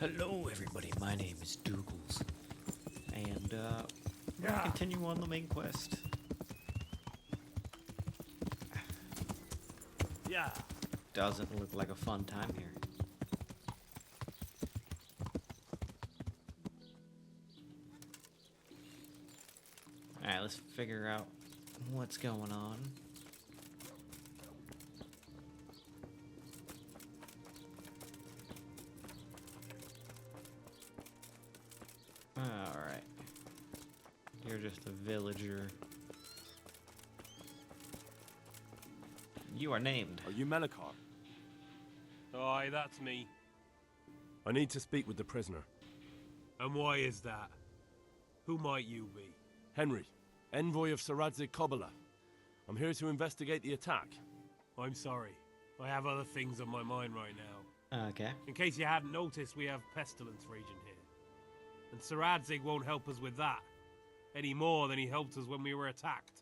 Hello, everybody. My name is Dougals, and we're gonna continue on the main quest. Yeah. Doesn't look like a fun time here. Alright, let's figure out what's going on. Alright. You're just a villager. You are named. Are you Melikar? Aye, that's me. I need to speak with the prisoner. And why is that? Who might you be? Henry, envoy of Saradzik Kobala. I'm here to investigate the attack. I'm sorry. I have other things on my mind right now. Okay. In case you hadn't noticed, we have pestilence raging here. And Saradzig won't help us with that. Any more than he helped us when we were attacked.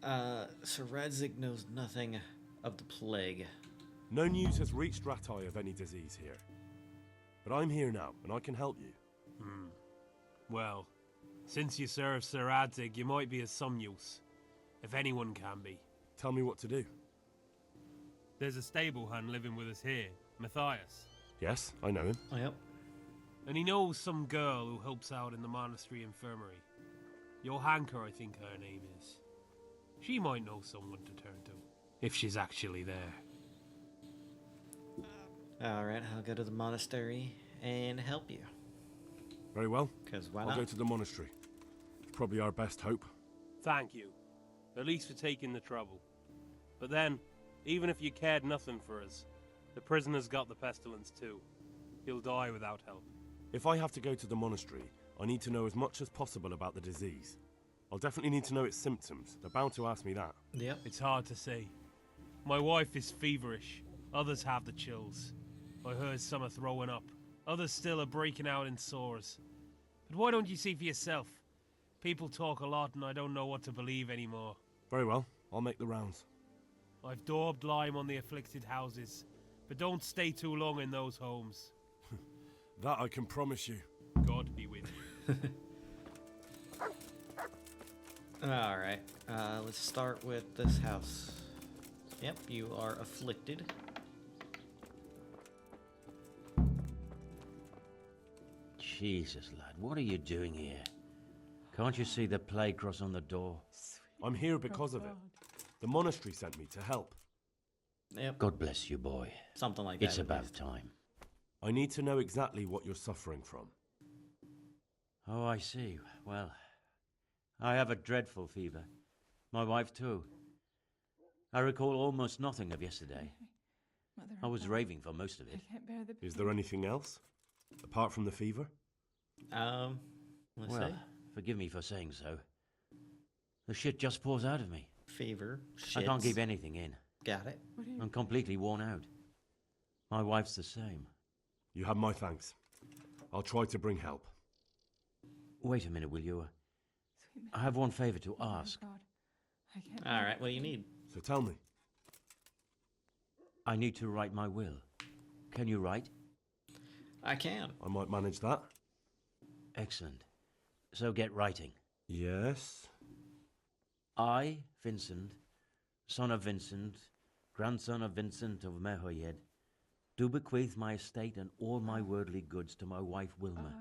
Saradzik knows nothing of the plague. No news has reached Ratai of any disease here. But I'm here now, and I can help you. Well, since you serve Saradzig, you might be of some use. If anyone can be. Tell me what to do. There's a stable hand living with us here, Matthias. Yes, I know him. Oh, yep. And he knows some girl who helps out in the monastery infirmary. Johanka, I think her name is. She might know someone to turn to, if she's actually there. Alright, I'll go to the monastery and help you. Very well. Because why I'll not? go to the monastery. It's probably our best hope. Thank you. At least for taking the trouble. But then, even if you cared nothing for us, the prisoner's got the pestilence too. He'll die without help. If I have to go to the monastery, I need to know as much as possible about the disease. I'll definitely need to know its symptoms. They're bound to ask me that. Yep. It's hard to say. My wife is feverish. Others have the chills. I heard some are throwing up. Others still are breaking out in sores. But why don't you see for yourself? People talk a lot and I don't know what to believe anymore. Very well. I'll make the rounds. I've daubed lime on the afflicted houses, but don't stay too long in those homes. That I can promise you. God be with you. Alright, let's start with this house. Yep, you are afflicted. Jesus, lad, what are you doing here? Can't you see the plague cross on the door? I'm here because of it. The monastery sent me to help. Yep, God bless you, boy. something like that. It's at about least. time. I need to know exactly what you're suffering from. Oh, I see. Well, I have a dreadful fever. My wife, too. I recall almost nothing of yesterday. I was raving for most of it. Is there anything else? Apart from the fever? Let's Well, see. forgive me for saying so. The shit just pours out of me. Fever, shits. I can't keep anything in. Got it. I'm completely worn out. My wife's the same. You have my thanks. I'll try to bring help. Wait a minute, will you? I have one favor to ask. Alright, what do you need? So tell me. I need to write my will. Can you write? I can. I might manage that. Excellent. So get writing. Yes. I, Vincent, son of Vincent, grandson of Vincent of Mehoyed, do bequeath my estate and all my worldly goods to my wife Wilma.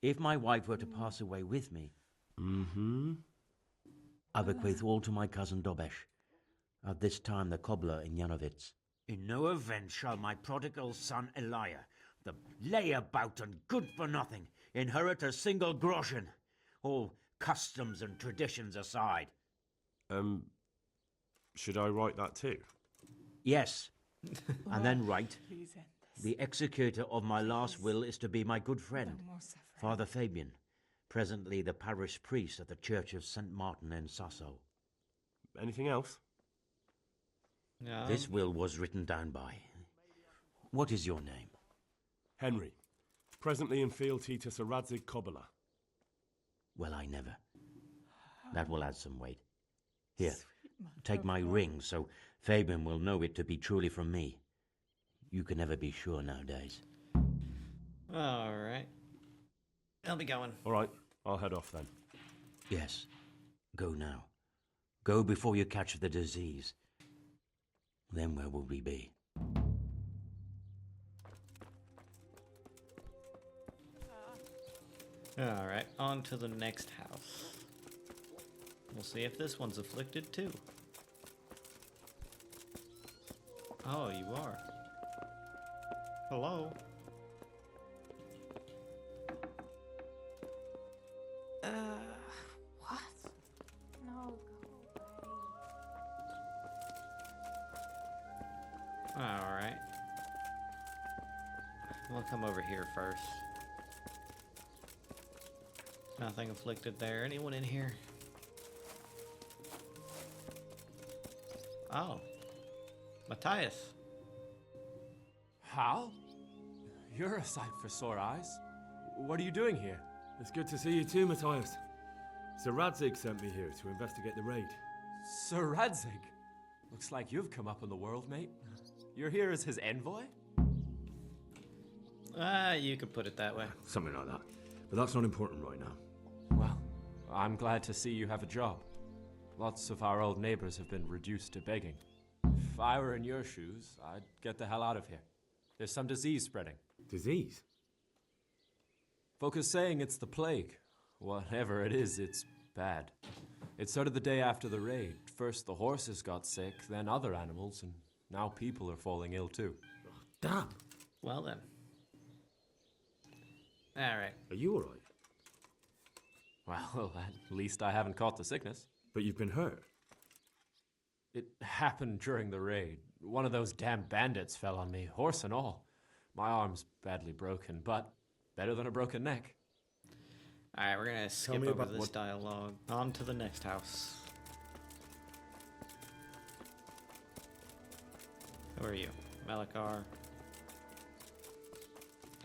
If my wife were to pass away with me, I bequeath all to my cousin Dobesh, at this time the cobbler in Yanovitz. In no event shall my prodigal son Elia, the layabout and good for nothing, inherit a single Groschen, all customs and traditions aside. Should I write that too? Yes, and then write, the executor of my last will is to be my good friend, Father Fabian, presently the parish priest at the Church of St. Martin in Sasso. Anything else? This will was written down by. What is your name? Henry. Presently in fealty to Saradzik Kobala. Well, I never. That will add some weight. Here, take my ring so Fabian will know it to be truly from me. You can never be sure nowadays. Alright. I'll be going. Alright, I'll head off then. Yes. Go now. Go before you catch the disease. Then where will we be? Alright, on to the next house. We'll see if this one's afflicted too. Oh, you are. Hello? What? No, go away. Alright. We'll come over here first. Nothing afflicted there. Anyone in here? Oh. Matthias. Hal? You're a sight for sore eyes. What are you doing here? It's good to see you too, Matthias. Sir Radzig sent me here to investigate the raid. Sir Radzig? Looks like you've come up in the world, mate. You're here as his envoy? You could put it that way. Something like that. But that's not important right now. Well, I'm glad to see you have a job. Lots of our old neighbors have been reduced to begging. If I were in your shoes, I'd get the hell out of here. There's some disease spreading. Disease? Folk are saying it's the plague. Whatever it is, it's bad. It started the day after the raid. First the horses got sick, then other animals, and now people are falling ill too. Damn! Well then. Alright. Are you alright? Well, at least I haven't caught the sickness. But you've been hurt. It happened during the raid. One of those damn bandits fell on me, horse and all. My arm's badly broken, but better than a broken neck. Alright, we're gonna skip me over about this what- dialogue. On to the next house. Who are you? Malachar.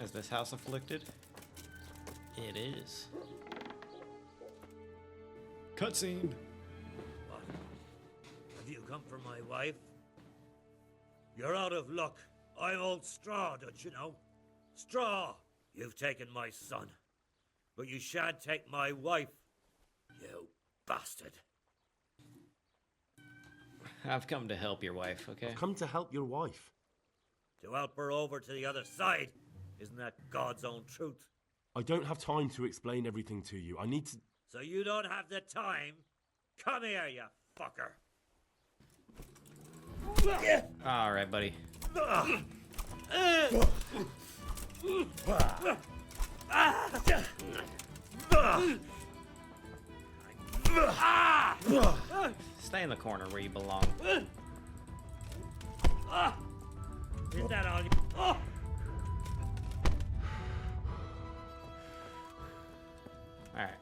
Is this house afflicted? It is. Cutscene! What? Have you come for my wife? You're out of luck. I'm old Straw, don't you know? Straw! You've taken my son. But you shan't take my wife. You bastard. I've come to help your wife, okay? I've come to help your wife. To help her over to the other side. Isn't that God's own truth? I don't have time to explain everything to you. I need to... So you don't have the time? Come here, you fucker. Alright, buddy. Stay in the corner where you belong. Is that all you... Alright.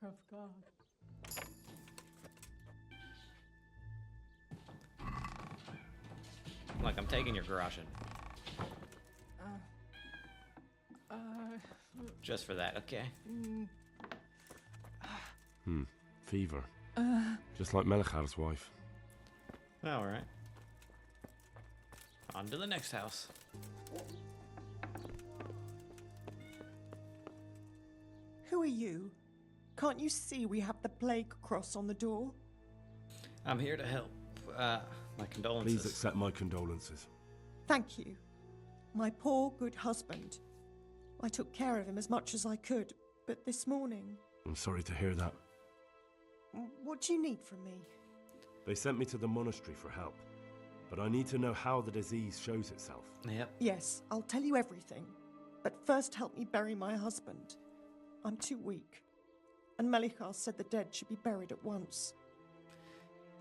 Mother of God. Look, I'm taking your Groschen. Just for that, okay? Fever. Just like Melachar's wife. Alright. On to the next house. Who are you? Can't you see we have the plague cross on the door? I'm here to help. My condolences. Please accept my condolences. Thank you. My poor, good husband. I took care of him as much as I could, but this morning... I'm sorry to hear that. What do you need from me? They sent me to the monastery for help. But I need to know how the disease shows itself. Yep. Yes, I'll tell you everything. But first help me bury my husband. I'm too weak. And Melichar said the dead should be buried at once.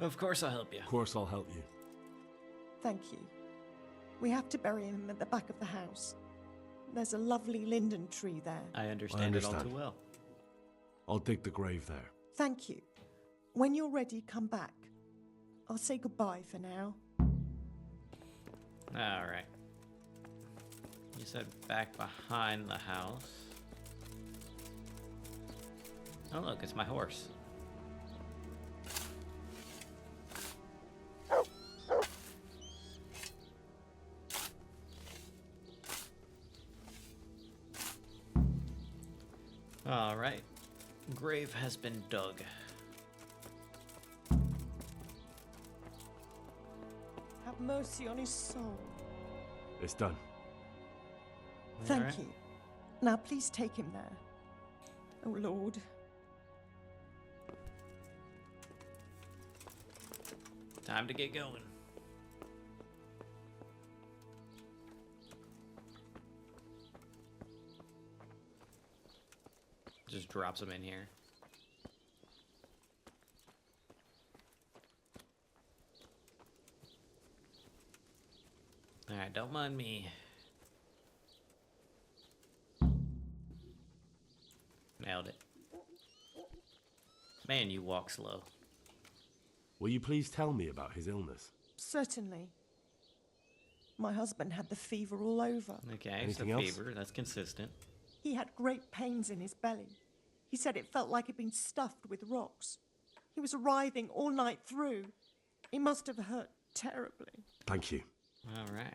Of course I'll help you. Of course I'll help you. Thank you. We have to bury him at the back of the house. There's a lovely linden tree there. I understand it all understand. too well. I'll dig the grave there. Thank you. When you're ready, come back. I'll say goodbye for now. Alright. You said back behind the house. Oh look, it's my horse. Alright. Grave has been dug. Have mercy on his soul. It's done. Thank Alright. you. Now please take him there. Oh Lord. Time to get going. Just drops him in here. Alright, don't mind me. Nailed it. Man, you walk slow. Will you please tell me about his illness? Certainly. My husband had the fever all over. Okay, Anything so else? fever, that's consistent. He had great pains in his belly. He said it felt like it'd been stuffed with rocks. He was writhing all night through. He must have hurt terribly. Thank you. Alright.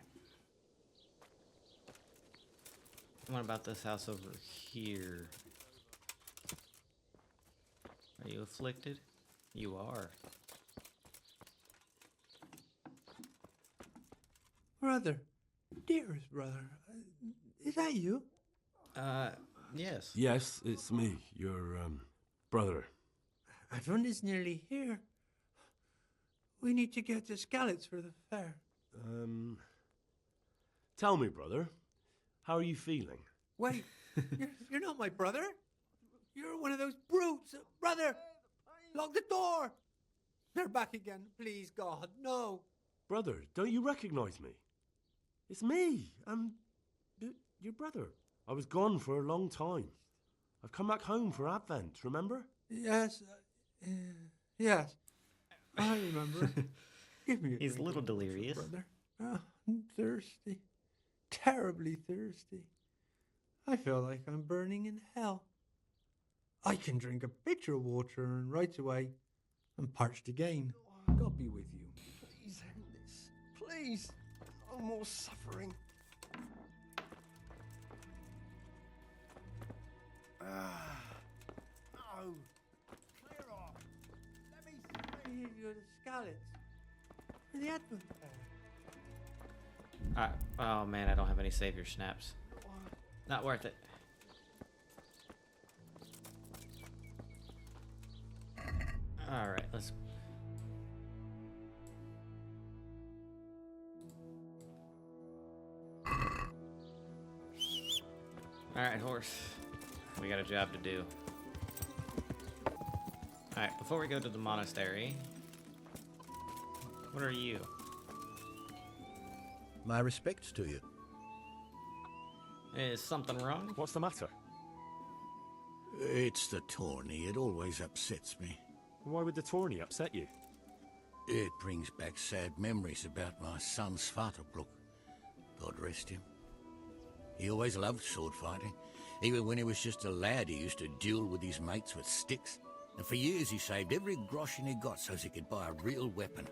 What about this house over here? Are you afflicted? You are. Brother, dearest brother, is that you? Yes. Yes, it's me, your, brother. Everyone is nearly here. We need to get the scallops for the fair. Tell me, brother, how are you feeling? Wait, you're not my brother. You're one of those brutes. Brother, lock the door. They're back again. Please, God, no. Brother, don't you recognize me? It's me. I'm your brother. I was gone for a long time. I've come back home for Advent, remember? Yes, yes, I remember. Give me a He's a drink little of water, delirious. brother. Oh, I'm thirsty, terribly thirsty. I feel like I'm burning in hell. I can drink a pitcher of water and right away I'm parched again. God be with you. Please end this. Please. No more suffering. No. Clear off. Let me I see. give you the scallops for the Advent fair. Oh man, I don't have any savior snaps. Not worth it. Alright, let's... Alright, horse. We got a job to do. Alright, before we go to the monastery... What are you? My respects to you. Is something wrong? What's the matter? It's the tourney. It always upsets me. Why would the tourney upset you? It brings back sad memories about my son Svartalfluk. God rest him. He always loved sword fighting. Even when he was just a lad, he used to duel with his mates with sticks. And for years he saved every groschen he got so he could buy a real weapon.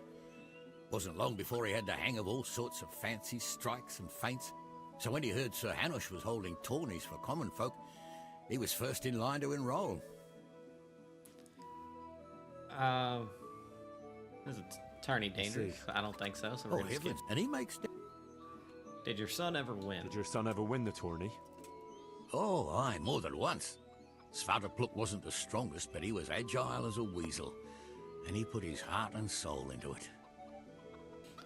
Wasn't long before he had the hang of all sorts of fancy strikes and feints. So when he heard Sir Hanush was holding tourneys for common folk, he was first in line to enroll. Is it tourney dangerous? I don't think so, so we're Oh, gonna skip. heavens. And he makes... Did your son ever win? Did your son ever win the tourney? Oh, aye, more than once. Svartalfluk wasn't the strongest, but he was agile as a weasel. And he put his heart and soul into it.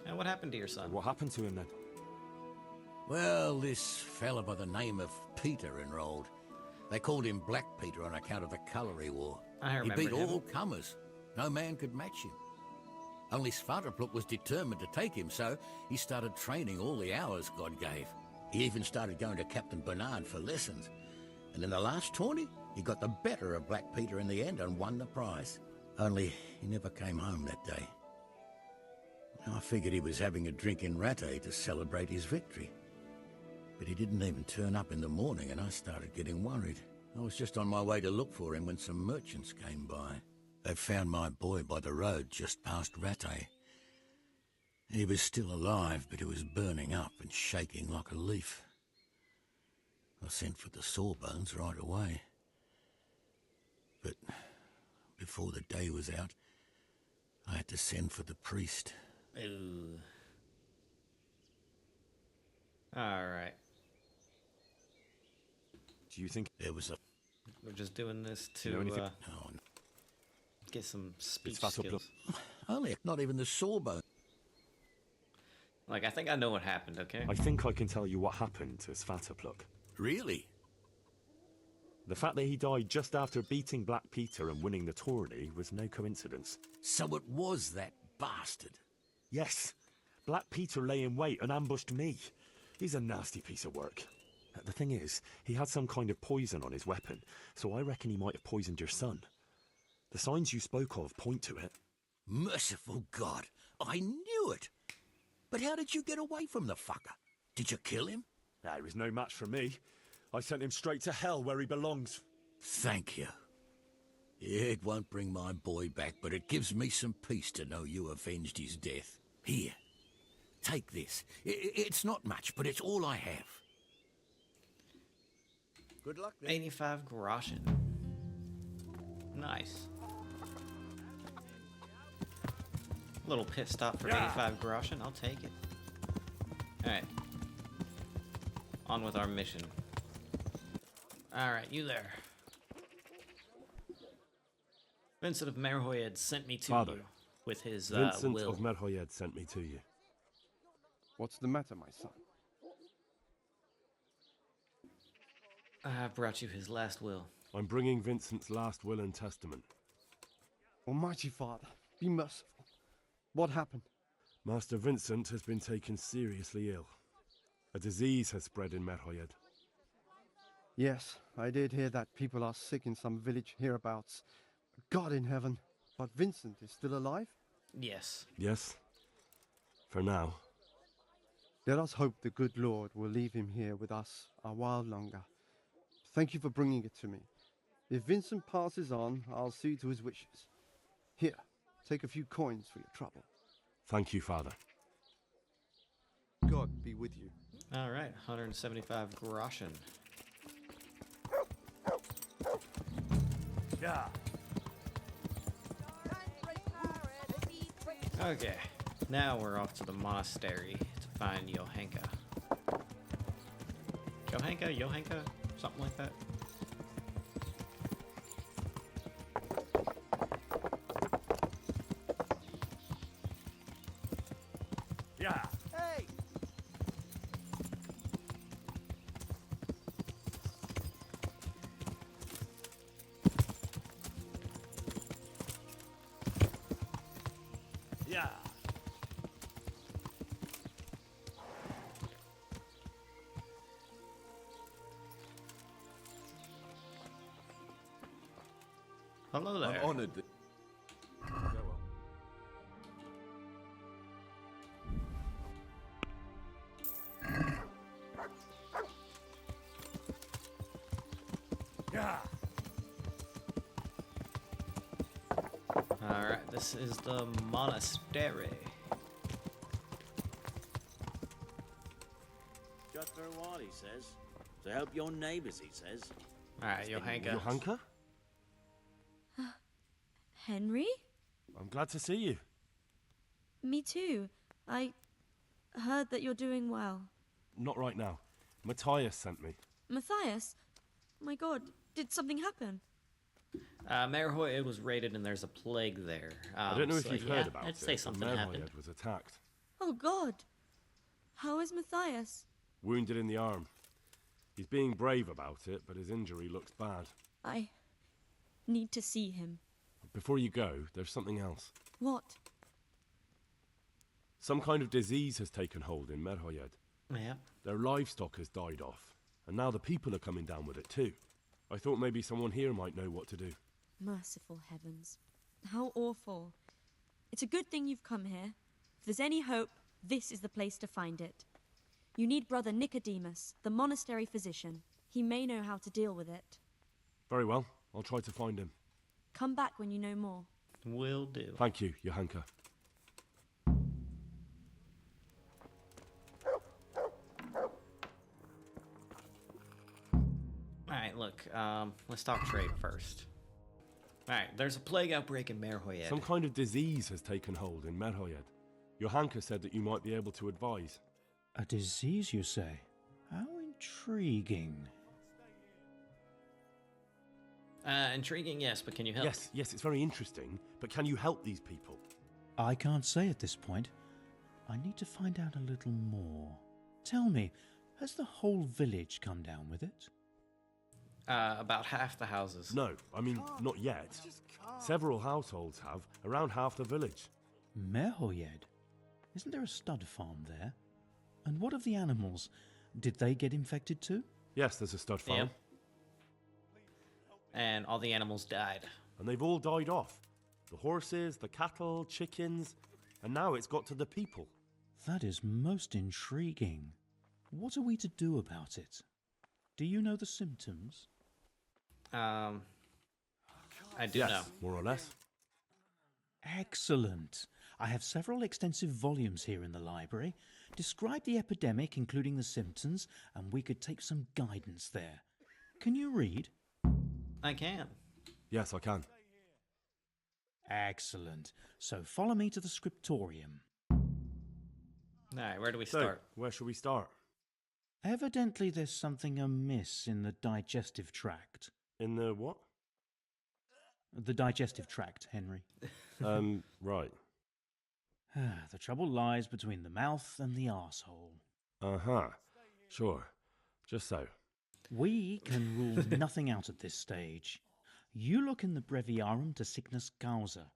And what happened to your son? What happened to him then? Well, this fella by the name of Peter enrolled. They called him Black Peter on account of the colour he wore. I He remember beat him. all comers. No man could match him. Only Svartalfluk was determined to take him, so he started training all the hours God gave. He even started going to Captain Bernard for lessons. And in the last tourney, he got the better of Black Peter in the end and won the prize. Only he never came home that day. I figured he was having a drink in Rattay to celebrate his victory. But he didn't even turn up in the morning, and I started getting worried. I was just on my way to look for him when some merchants came by. They found my boy by the road just past Rattay. He was still alive, but he was burning up and shaking like a leaf. I sent for the sawbones right away. But before the day was out, I had to send for the priest. Ooh. Alright. Do you think there was a... We're just doing this to you know anything? get some speech It's skills. Only not even the sawbone. Like, I think I know what happened, okay? I think I can tell you what happened to Svatopluk. Really? The fact that he died just after beating Black Peter and winning the tourney was no coincidence. So it was that bastard? Yes. Black Peter lay in wait and ambushed me. He's a nasty piece of work. The thing is, he had some kind of poison on his weapon, so I reckon he might have poisoned your son. The signs you spoke of point to it. Merciful God, I knew it! But how did you get away from the fucker? Did you kill him? He was no match for me. I sent him straight to hell where he belongs. Thank you. It won't bring my boy back, but it gives me some peace to know you avenged his death. Here, take this. It's not much, but it's all I have. Good luck then. 85 Groschen. Nice. A little pit stop for 85 Groschen. I'll take it. Alright. On with our mission. Alright, you there. Vincent of Merhoyed sent me to Father, you with his Vincent will. of Merhoyed sent me to you. What's the matter, my son? I have brought you his last will. I'm bringing Vincent's last will and testament. Almighty Father, be merciful. What happened? Master Vincent has been taken seriously ill. A disease has spread in Merhoyed. Yes, I did hear that people are sick in some village hereabouts. God in heaven, but Vincent is still alive? Yes. Yes. For now. Let us hope the good Lord will leave him here with us a while longer. Thank you for bringing it to me. If Vincent passes on, I'll see to his wishes. Here, take a few coins for your trouble. Thank you, Father. God be with you. Alright, 175 Groschen. Yeah. Okay, now we're off to the monastery to find Johanka. Johanka? Something like that. Yeah. Hey! Yeah. Hello there. I'm honored that... Yeah. Alright, this is the monastery. Just for a while, he says. To help your neighbors, he says. Alright, Johanka. Johanka? Henry? I'm glad to see you. Me too. I heard that you're doing well. Not right now. Matthias sent me. Matthias? My god, did something happen? Merhoyed was raided and there's a plague there. I don't know if you've heard about I'd it. say something happened. Merhoyed was attacked. Oh god. How is Matthias? Wounded in the arm. He's being brave about it, but his injury looks bad. I need to see him. Before you go, there's something else. What? Some kind of disease has taken hold in Merhoyed. Yeah. Their livestock has died off, and now the people are coming down with it too. I thought maybe someone here might know what to do. Merciful heavens. How awful. It's a good thing you've come here. If there's any hope, this is the place to find it. You need Brother Nicodemus, the monastery physician. He may know how to deal with it. Very well. I'll try to find him. Come back when you know more. Will do. Thank you, Johanka. Alright, look, let's talk trade first. Alright, there's a plague outbreak in Merhoyed. Some kind of disease has taken hold in Merhoyed. Johanka said that you might be able to advise. A disease, you say? How intriguing. Intriguing, yes, but can you help? Yes, it's very interesting, but can you help these people? I can't say at this point. I need to find out a little more. Tell me, has the whole village come down with it? About half the houses. No, I mean, not yet. Several households have, around half the village. Merhoyed? Isn't there a stud farm there? And what of the animals? Did they get infected too? Yes, there's a stud farm. Yeah. And all the animals died. And they've all died off. The horses, the cattle, chickens, and now it's got to the people. That is most intriguing. What are we to do about it? Do you know the symptoms? I do yes, know. More or less. Excellent. I have several extensive volumes here in the library. Describe the epidemic, including the symptoms, and we could take some guidance there. Can you read? I can. Yes, I can. Excellent. So follow me to the scriptorium. Alright, where do we start? Where shall we start? Evidently there's something amiss in the digestive tract. In the what? The digestive tract, Henry. Right. The trouble lies between the mouth and the arsehole. Uh-huh. Sure. Just so. We can rule nothing out at this stage. You look in the Breviarum de Sickness Causa.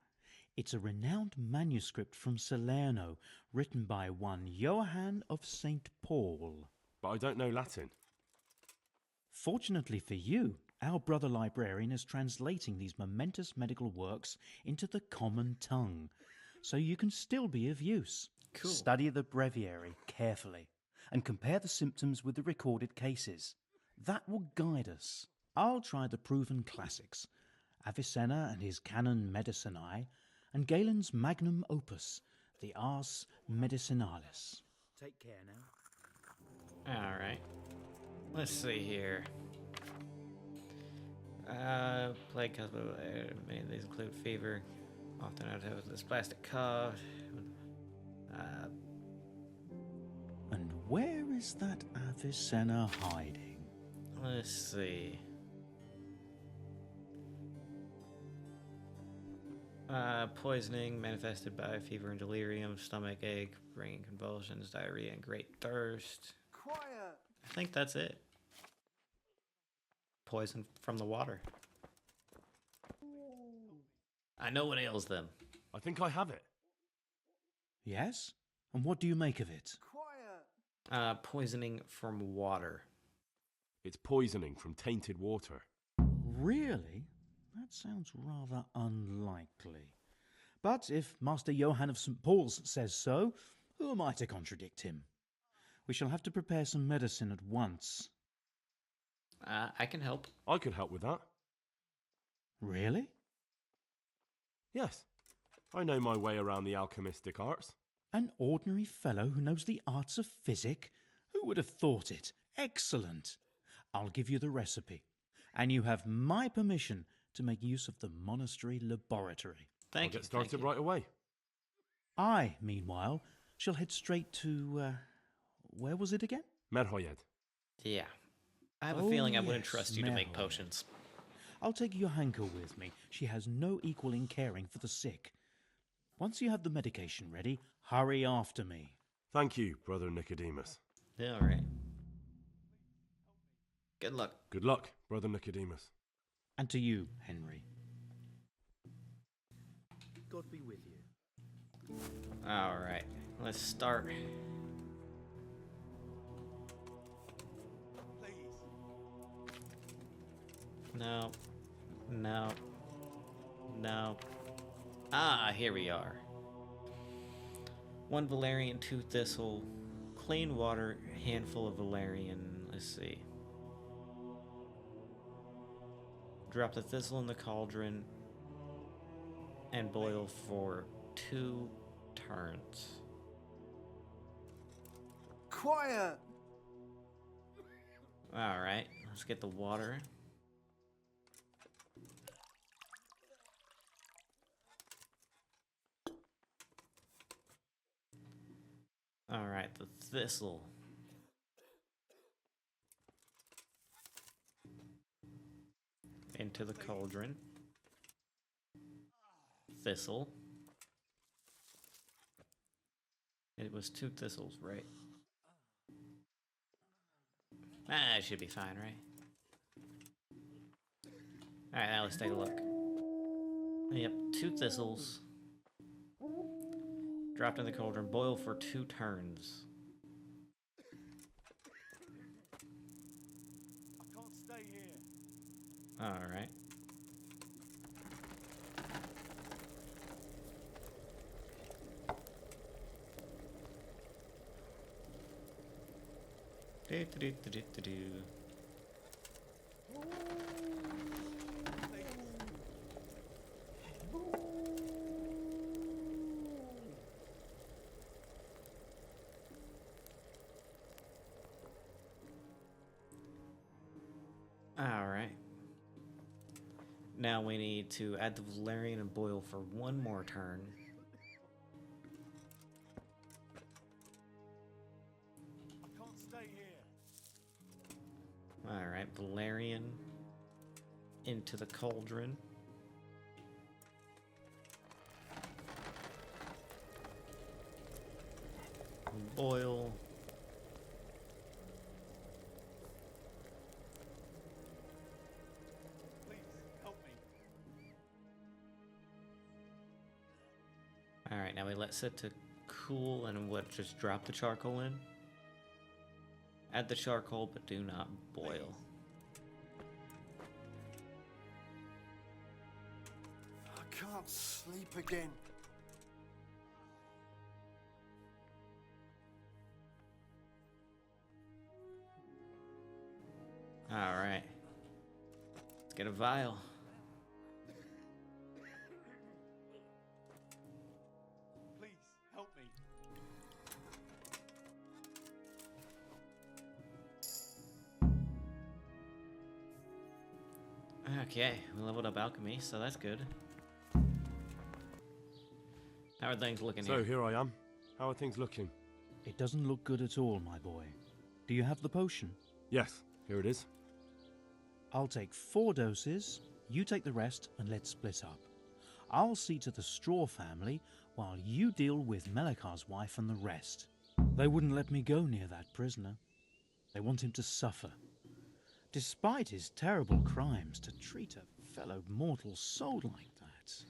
It's a renowned manuscript from Salerno, written by one Johann of St. Paul. But I don't know Latin. Fortunately for you, our brother librarian is translating these momentous medical works into the common tongue, so you can still be of use. Cool. Study the breviary carefully and compare the symptoms with the recorded cases. That will guide us. I'll try the proven classics, Avicenna and his Canon Medicinae, and Galen's magnum opus, the Ars Medicinalis. Take care now. Alright. Let's see here. Plague causes many of these include fever, often out of this plastic cough. And where is that Avicenna hiding? Let's see. Poisoning manifested by fever and delirium, stomach ache, bringing convulsions, diarrhea, and great thirst. Quiet. I think that's it. Poison from the water. I know what ails them. I think I have it. Yes? And what do you make of it? Quiet. Poisoning from water. It's poisoning from tainted water. Really? That sounds rather unlikely. But if Master Johann of St. Paul's says so, who am I to contradict him? We shall have to prepare some medicine at once. I can help. I could help with that. Really? Yes. I know my way around the alchemistic arts. An ordinary fellow who knows the arts of physic? Who would have thought it? Excellent. I'll give you the recipe. And you have my permission to make use of the monastery laboratory. Thank you. I'll get started right away. I, meanwhile, shall head straight to, where was it again? Merhoyed. Yeah. I have a feeling I wouldn't yes, trust you to make Merhoyed. potions. I'll take Johanka with me. She has no equal in caring for the sick. Once you have the medication ready, hurry after me. Thank you, Brother Nicodemus. Yeah, all right. Good luck. Good luck, Brother Nicodemus. And to you, Henry. God be with you. All right. Let's start. No. No. No. Ah, here we are. 1 valerian, 2 thistle, clean water, handful of valerian. Let's see. Drop the thistle in the cauldron and boil for 2 turns. Quiet! Alright, let's get the water. Alright, the thistle. Into the cauldron. Thistle. It was 2 thistles, right? Ah, it should be fine, right? Alright, now let's take a look. Yep, 2 thistles. Dropped in the cauldron, boil for 2 turns. I can't stay here. Alright. Alright. Now we need to add the valerian and boil for 1 more turn. I can't stay here. Alright, valerian into the cauldron. Boil. Please, help me. Alright, now we let sit to cool and what, just drop the charcoal in? Add the charcoal, but do not boil. I can't sleep again. Alright. Let's get a vial. Please, help me. Okay, we leveled up alchemy, so that's good. How are things looking So here? here I am. How are things looking? It doesn't look good at all, my boy. Do you have the potion? Yes, here it is. I'll take 4 doses, you take the rest, and let's split up. I'll see to the Straw family, while you deal with Melikar's wife and the rest. They wouldn't let me go near that prisoner. They want him to suffer. Despite his terrible crimes, to treat a fellow mortal soul like that.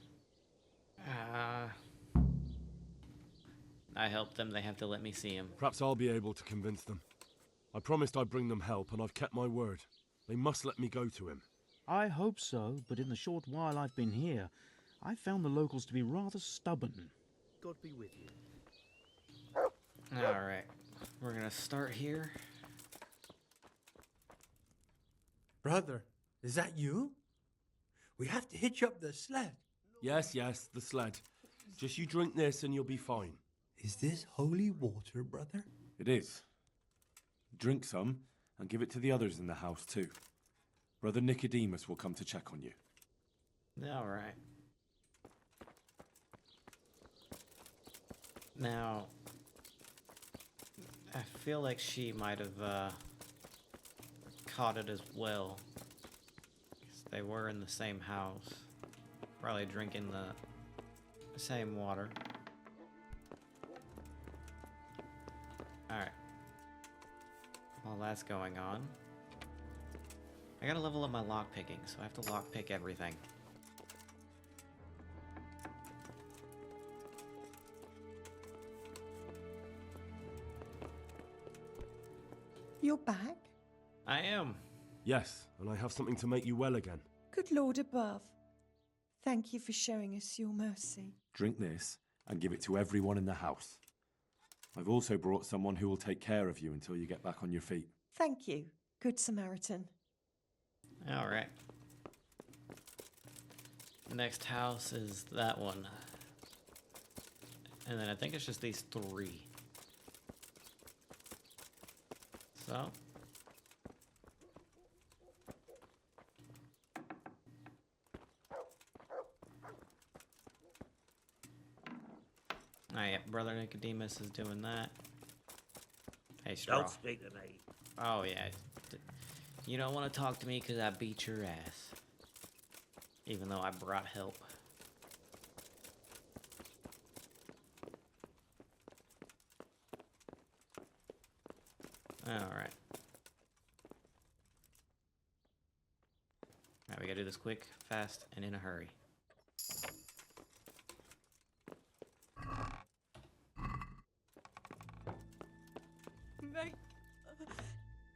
I helped them, they have to let me see him. Perhaps I'll be able to convince them. I promised I'd bring them help, and I've kept my word. They must let me go to him. I hope so, but in the short while I've been here, I've found the locals to be rather stubborn. God be with you. Alright, we're gonna start here. Brother, is that you? We have to hitch up the sled. Yes, the sled. Just you drink this and you'll be fine. Is this holy water, brother? It is. Drink some and give it to the others in the house too. Brother Nicodemus will come to check on you. Alright. Now, I feel like she might have caught it as well. 'Cause they were in the same house. Probably drinking the same water. Alright. While that's going on, I gotta level up my lockpicking, so I have to lockpick everything. You're back? I am. Yes, and I have something to make you well again. Good Lord above. Thank you for showing us your mercy. Drink this and give it to everyone in the house. I've also brought someone who will take care of you until you get back on your feet. Thank you, Good Samaritan. All right. The next house is that one. And then I think it's just these 3. So. Oh yeah, Brother Nicodemus is doing that. Hey, Straw. Don't speak to me. Oh yeah. You don't want to talk to me because I beat your ass. Even though I brought help. Alright. Alright, we gotta do this quick, fast, and in a hurry. Make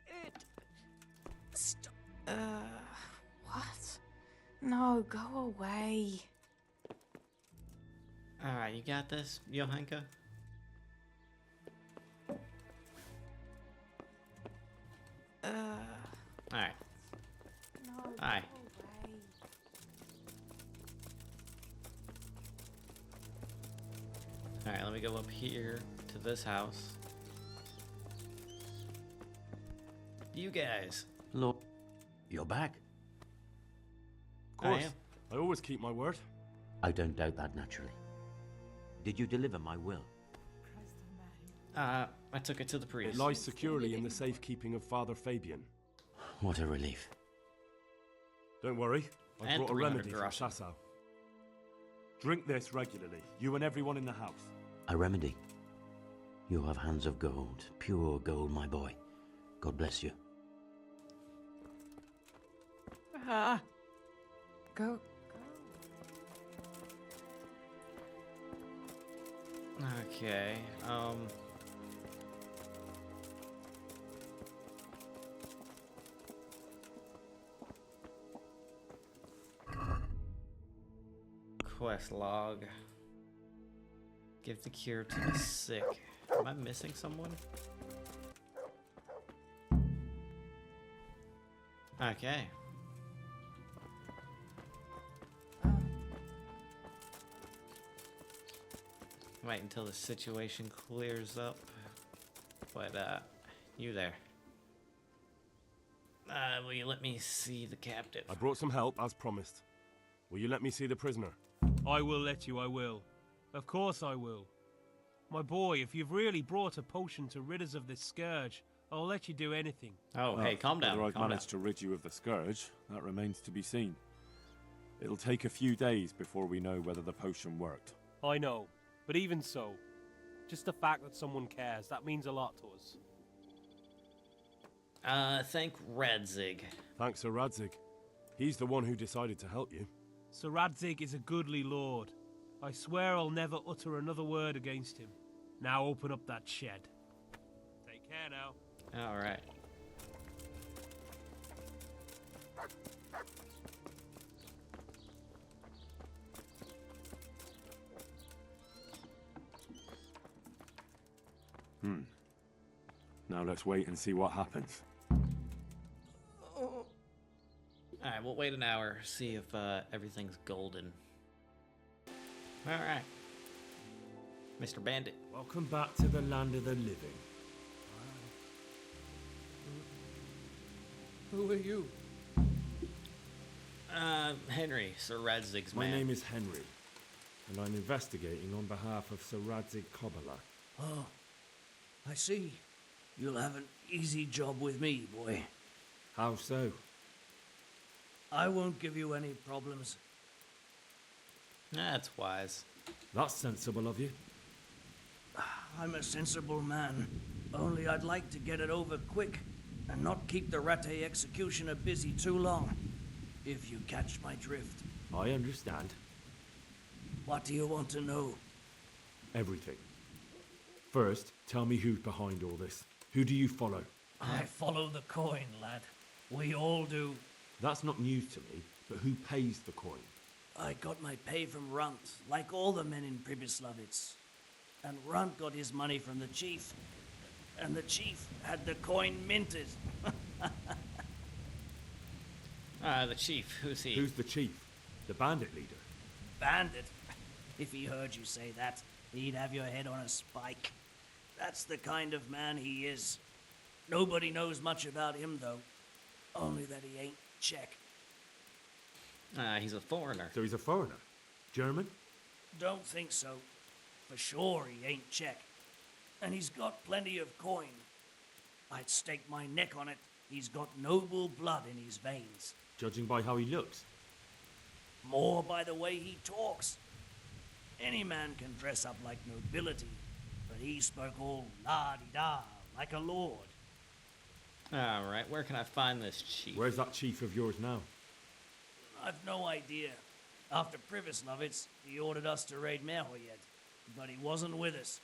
it stop. What? No, go away. Alright, you got this, Johanka? Alright. No, Hi. go away. Alright, let me go up here to this house. You guys. Look, you're back. Of course. I am. I always keep my word. I don't doubt that, naturally. Did you deliver my will? I took it to the priest. It lies securely in the safekeeping of Father Fabian. What a relief. Don't worry, I And brought a 300 remedy from Groschen. Sasau. Drink this regularly, you and everyone in the house. A remedy. You have hands of gold, pure gold, my boy. God bless you. Go. Okay, quest log. Give the cure to the sick. Am I missing someone? Okay. Wait until the situation clears up. But, you there. Will you let me see the captive? I brought some help, as promised. Will you let me see the prisoner? I will let you, I will. Of course I will. My boy, if you've really brought a potion to rid us of this scourge, I'll let you do anything. Oh, hey, calm down. Whether I've calm managed to rid you of the scourge, that remains to be seen. It'll take a few days before we know whether the potion worked. I know, but even so, just the fact that someone cares, that means a lot to us. Thank Radzig. Thanks, Sir Radzig. He's the one who decided to help you. Sir Radzig is a goodly lord. I swear I'll never utter another word against him. Now open up that shed. Take care now. Alright. Now let's wait and see what happens. Alright, we'll wait an hour, see if everything's golden. Alright. Mr. Bandit. Welcome back to the land of the living. Who are you? Henry, Sir Radzig's My man. name is Henry, and I'm investigating on behalf of Sir Radzig Kobbler. Oh, I see. You'll have an easy job with me, boy. How so? I won't give you any problems. That's wise. That's sensible of you. I'm a sensible man. Only I'd like to get it over quick and not keep the Ratte executioner busy too long. If you catch my drift. I understand. What do you want to know? Everything. First, tell me who's behind all this. Who do you follow? I follow the coin, lad. We all do. That's not news to me, but who pays the coin? I got my pay from Runt, like all the men in Pribyslavitz. And Runt got his money from the chief. And the chief had the coin minted. The chief. Who's he? Who's the chief? The bandit leader? Bandit? If he heard you say that, he'd have your head on a spike. That's the kind of man he is. Nobody knows much about him, though. Only that he ain't Czech. He's a foreigner. So he's a foreigner? German? Don't think so. For sure he ain't Czech. And he's got plenty of coin. I'd stake my neck on it. He's got noble blood in his veins. Judging by how he looks? More by the way he talks. Any man can dress up like nobility, but he spoke all la-di-da, like a lord. Alright, where can I find this chief? Where's that chief of yours now? I've no idea. After Pribyslavitz, he ordered us to raid Merhoyed, but he wasn't with us.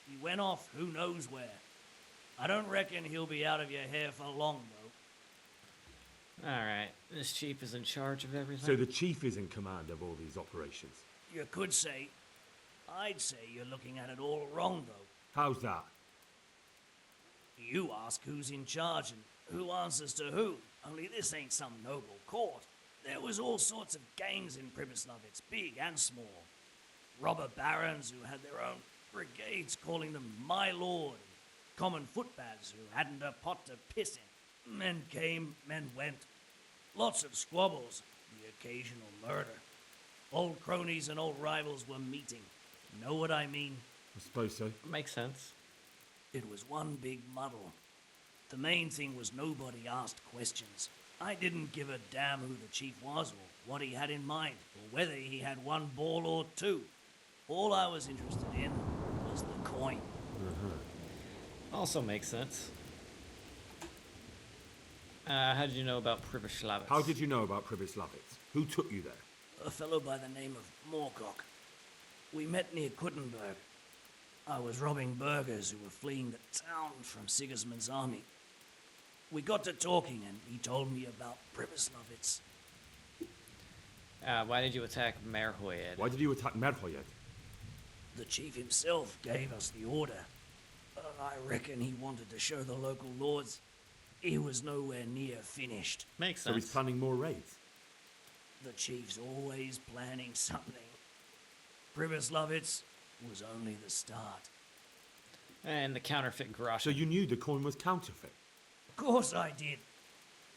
He went off who knows where. I don't reckon he'll be out of your hair for long, though. Alright, this chief is in charge of everything? So the chief is in command of all these operations? You could say. I'd say you're looking at it all wrong, though. How's that? You ask who's in charge and who answers to who. Only this ain't some noble court. There was all sorts of gangs in Pribyslavitz, big and small. Robber barons who had their own brigades calling them my lord. Common footpads who hadn't a pot to piss in. Men came, men went. Lots of squabbles, the occasional murder. Old cronies and old rivals were meeting. Know what I mean? I suppose so. Makes sense. It was one big muddle. The main thing was nobody asked questions. I didn't give a damn who the chief was or what he had in mind, or whether he had one ball or two. All I was interested in was the coin. Also makes sense. How did you know about Pribyslavitz? How did you know about Pribyslavitz? Who took you there? A fellow by the name of Moorcock. We met near Kuttenberg. I was robbing burghers who were fleeing the town from Sigismund's army. We got to talking and he told me about Pribyslavitz. Why did you attack Merhoyed? Why did you attack Merhoyed? The chief himself gave us the order. I reckon he wanted to show the local lords he was nowhere near finished. Makes sense. So he's planning more raids? The chief's always planning something. Pribyslavitz was only the start. And the counterfeit Groschen. So you knew the coin was counterfeit? Of course I did.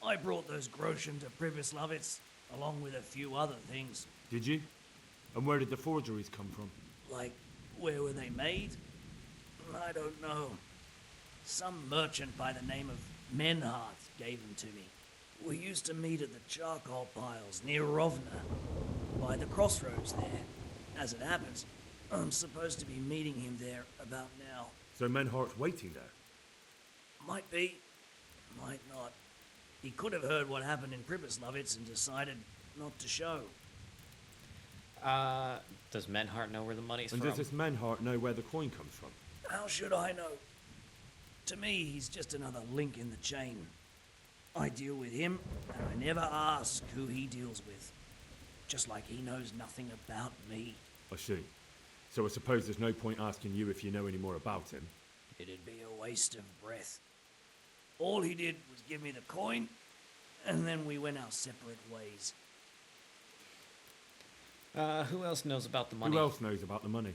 I brought those Groschen to Pribyslavitz, along with a few other things. Did you? And where did the forgeries come from? Like, where were they made? I don't know. Some merchant by the name of Menhart gave them to me. We used to meet at the charcoal piles near Rovna, by the crossroads there. As it happens, I'm supposed to be meeting him there about now. So Menhart's waiting there? Might be, might not. He could have heard what happened in Pribyslavitz and decided not to show. Does Menhart know where the money's and from? does this Menhart know where the coin comes from? How should I know? To me, he's just another link in the chain. I deal with him, and I never ask who he deals with. Just like he knows nothing about me. I see. So I suppose there's no point asking you if you know any more about him. It'd be a waste of breath. All he did was give me the coin, and then we went our separate ways. Who else knows about the money? Who else knows about the money?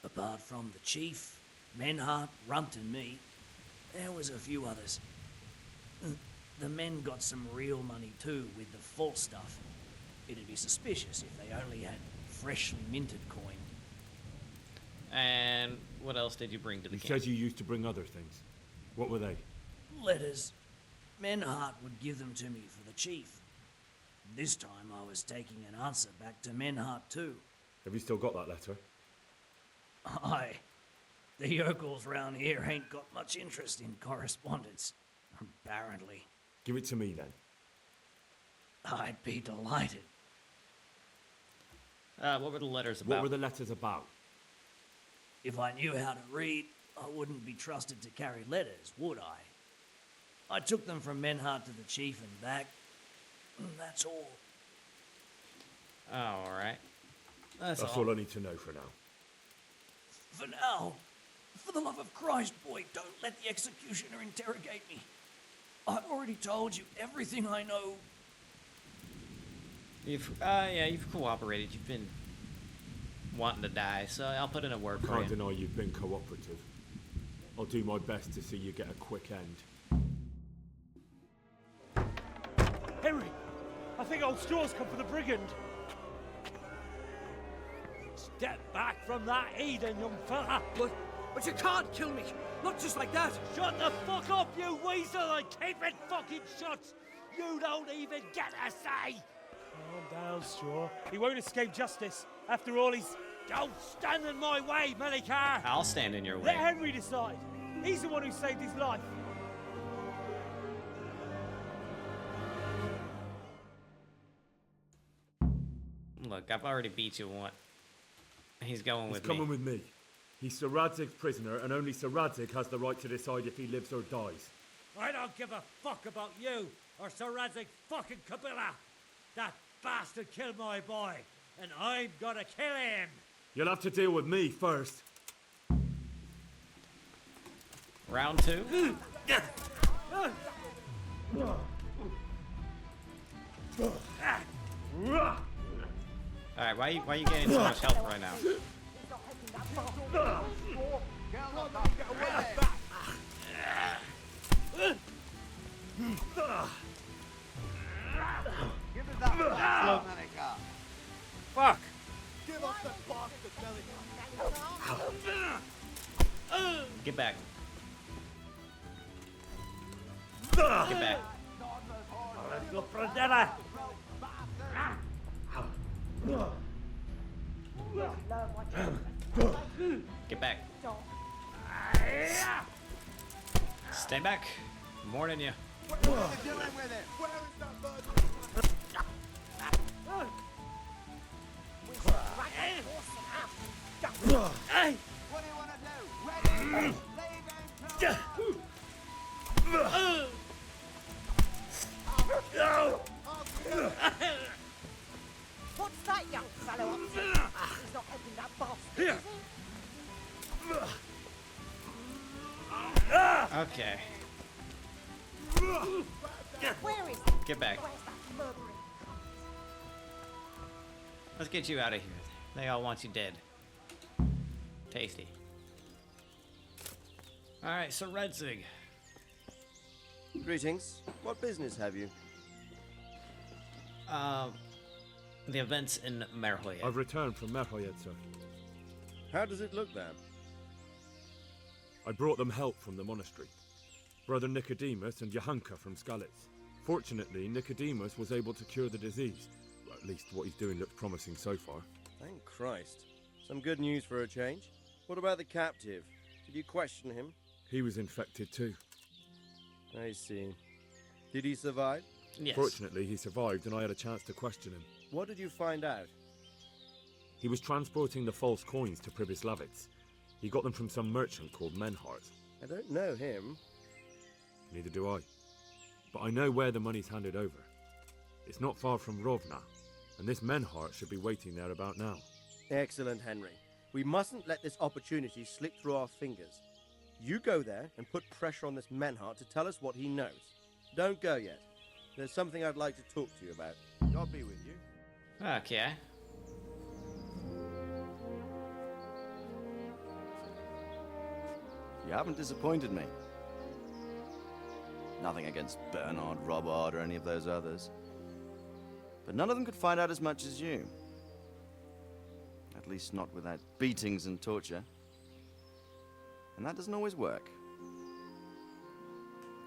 Apart from the chief, Menhart, Runt, and me, there was a few others. The men got some real money too, with the false stuff. It'd be suspicious if they only had freshly minted coin. And what else did you bring to the He camp? says you used to bring other things. What were they? Letters. Menhart would give them to me for the chief. This time I was taking an answer back to Menhart too. Have you still got that letter? Aye. The yokels round here ain't got much interest in correspondence, apparently. Give it to me then. I'd be delighted. What were the letters about? What were the letters about? If I knew how to read, I wouldn't be trusted to carry letters, would I? I took them from Menhart to the chief and back. That's all. Alright. That's all I need to know for now. For now, for the love of Christ, boy, don't let the executioner interrogate me. I've already told you everything I know. You've cooperated. You've been wanting to die, so I'll put in a word for Can't you. deny you've been cooperative. I'll do my best to see you get a quick end. Henry, I think old Straw's come for the brigand. Step back from that Eden, young fella. But you can't kill me. Not just like that. Shut the fuck up, you weasel, and keep it fucking shut. You don't even get a say. Calm down, Straw. He won't escape justice. After all, he's... Don't stand in my way, Melikar. I'll stand in your Let way. Henry decide. He's the one who saved his life. Look, I've already beat you once. He's going He's with me. coming with me. He's Sir Radzig's prisoner, and only Sir Radzig has the right to decide if he lives or dies. I don't give a fuck about you or Sir Radzig fucking Kabila. That bastard killed my boy, and I'm gonna kill him. You'll have to deal with me first. Round 2. Alright, why are you getting so much health right now? Fuck! Get back. Get back. Let's go for dinner. Get back. Stay back. I'm warning you. Hey! What's that young fellow up to? He's not helping that bastard, is he? Okay. Where is he? Get back. Where's that murdering? Let's get you out of here. They all want you dead. Tasty. Alright, Sir Radzig. Greetings. What business have you? The events in Merhoya. I've returned from Merhoyed, sir. How does it look there? I brought them help from the monastery. Brother Nicodemus and Johanka from Skalitz. Fortunately, Nicodemus was able to cure the disease. Well, at least what he's doing looks promising so far. Thank Christ. Some good news for a change. What about the captive? Did you question him? He was infected too. I see. Did he survive? Yes. Fortunately, he survived and I had a chance to question him. What did you find out? He was transporting the false coins to Pribyslavitz. He got them from some merchant called Menhart. I don't know him. Neither do I. But I know where the money's handed over. It's not far from Rovna, and this Menhart should be waiting there about now. Excellent, Henry. We mustn't let this opportunity slip through our fingers. You go there and put pressure on this Menhart to tell us what he knows. Don't go yet. There's something I'd like to talk to you about. God be with you. Okay. You haven't disappointed me. Nothing against Bernard, Robert, or any of those others. But none of them could find out as much as you. At least not without beatings and torture. And that doesn't always work.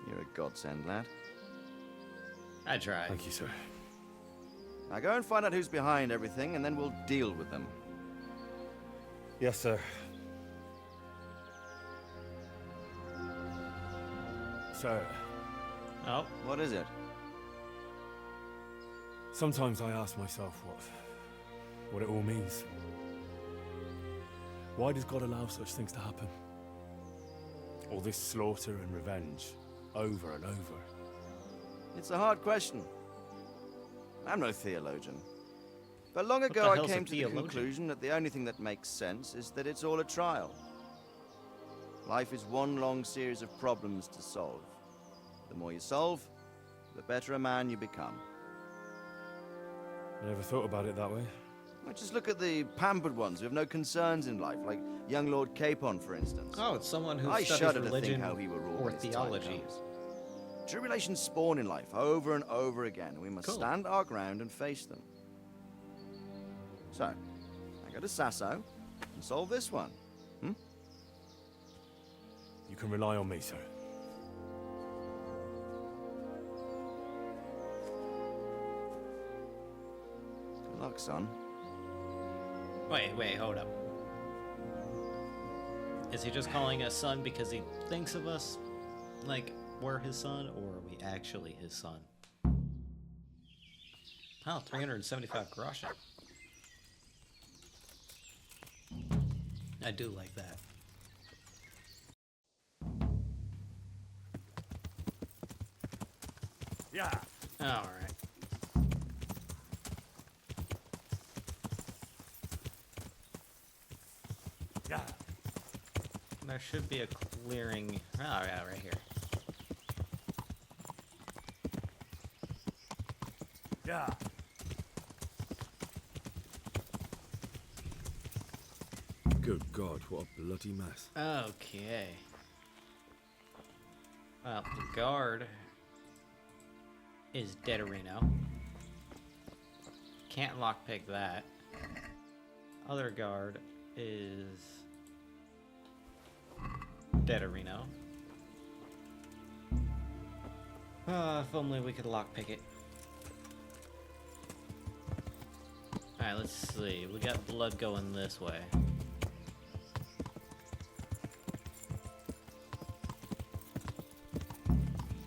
You're a godsend, lad. I tried. Thank you, sir. Now go and find out who's behind everything, and then we'll deal with them. Yes, sir. Sir. Oh? What is it? Sometimes I ask myself what it all means. Why does God allow such things to happen? All this slaughter and revenge, over and over. It's a hard question. I'm no theologian. But long What the ago I hell's a came to the theologian? conclusion that the only thing that makes sense is that it's all a trial. Life is one long series of problems to solve. The more you solve, the better a man you become. I never thought about it that way. Well, just look at the pampered ones who have no concerns in life, like young Lord Capon, for instance. Oh, it's someone who I studies shudder to religion think how he will rule or when his time theology. comes. Tribulations spawn in life over and over again, and we must Cool. stand our ground and face them. So, I go to Sasso and solve this one. You can rely on me, sir. Good luck, son. Wait, hold up. Is he just calling us son because he thinks of us like we're his son, or are we actually his son? Oh, 375 Groschen. I do like that. Yeah. Alright. Yeah. There should be a clearing. Oh, yeah, right here. Yeah. Good God, what a bloody mess. Okay. Well, the guard is Deaderino. Can't lockpick that. Other guard is Deaderino. If only we could lockpick it. Alright, let's see. We got blood going this way.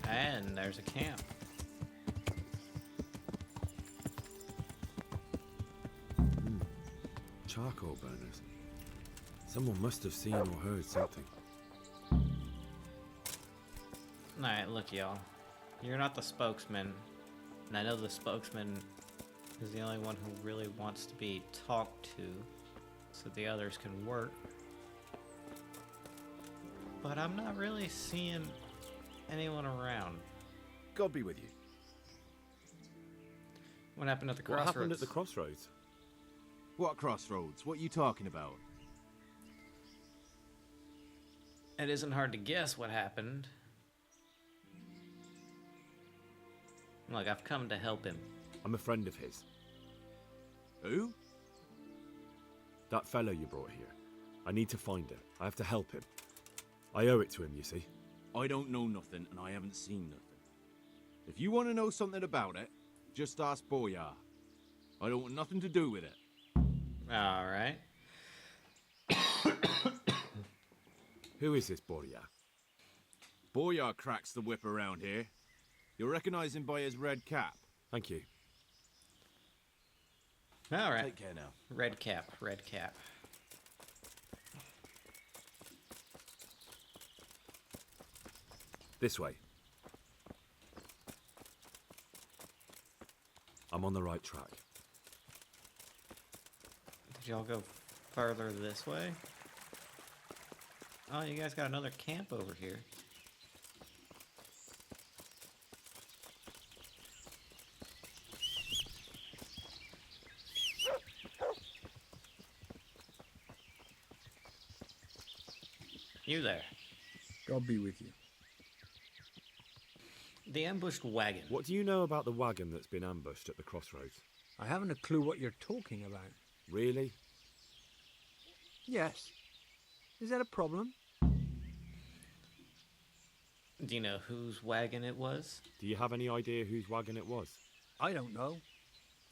And there's a camp. Charcoal burners. Someone must have seen or heard something. Alright, look, y'all. You're not the spokesman. And I know the spokesman is the only one who really wants to be talked to, so the others can work. But I'm not really seeing anyone around. God be with you. What happened at the What crossroads? happened at the crossroads? What crossroads? What are you talking about? It isn't hard to guess what happened. Look, I've come to help him. I'm a friend of his. Who? That fellow you brought here. I need to find him. I have to help him. I owe it to him, you see. I don't know nothing, and I haven't seen nothing. If you want to know something about it, just ask Boyar. I don't want nothing to do with it. Alright. Who is this Boria? Boyar cracks the whip around here. You'll recognize him by his red cap. Thank you. Alright. Take care now. Red cap, red cap. This way. I'm on the right track. Did y'all go further this way? Oh, you guys got another camp over here. You there. God be with you. The ambushed wagon. What do you know about the wagon that's been ambushed at the crossroads? I haven't a clue what you're talking about. Really? Yes. Is that a problem? Do you know whose wagon it was? Do you have any idea whose wagon it was? I don't know.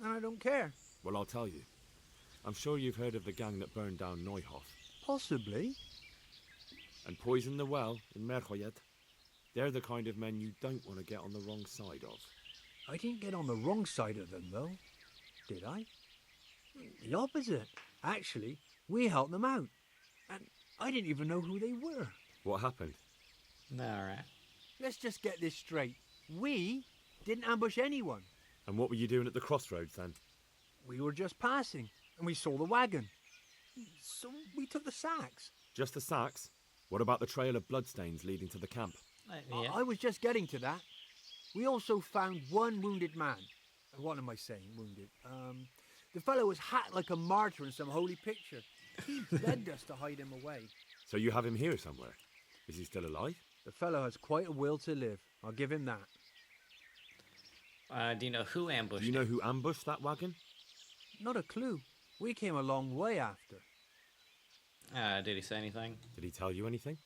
And I don't care. Well, I'll tell you. I'm sure you've heard of the gang that burned down Neuhof Possibly. and poisoned the well in Merchoyed. They're the kind of men you don't want to get on the wrong side of. I didn't get on the wrong side of them, though. Did I? The opposite. Actually, we helped them out. And I didn't even know who they were. What happened? Alright. Let's just get this straight. We didn't ambush anyone. And what were you doing at the crossroads then? We were just passing, and we saw the wagon. So we took the sacks. Just the sacks? What about the trail of bloodstains leading to the camp? Yeah. I was just getting to that. We also found one wounded man. What am I saying, wounded? The fellow was hacked like a martyr in some holy picture. He begged us to hide him away. So you have him here somewhere? Is he still alive? The fellow has quite a will to live. I'll give him that. Do you know who ambushed? Do you know who ambushed that wagon? Not a clue. We came a long way after. Did he say anything? Did he tell you anything?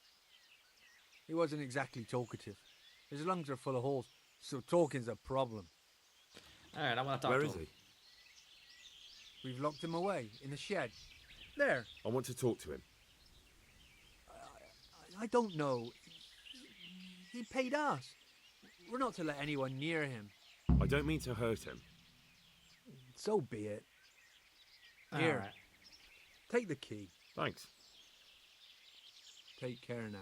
He wasn't exactly talkative. His lungs are full of holes, so talking's a problem. All right, I want to talk Where to is him. he? We've locked him away in the shed. There. I want to talk to him. I don't know. He paid us. We're not to let anyone near him. I don't mean to hurt him. So be it. All Here. right. Take the key. Thanks. Take care now.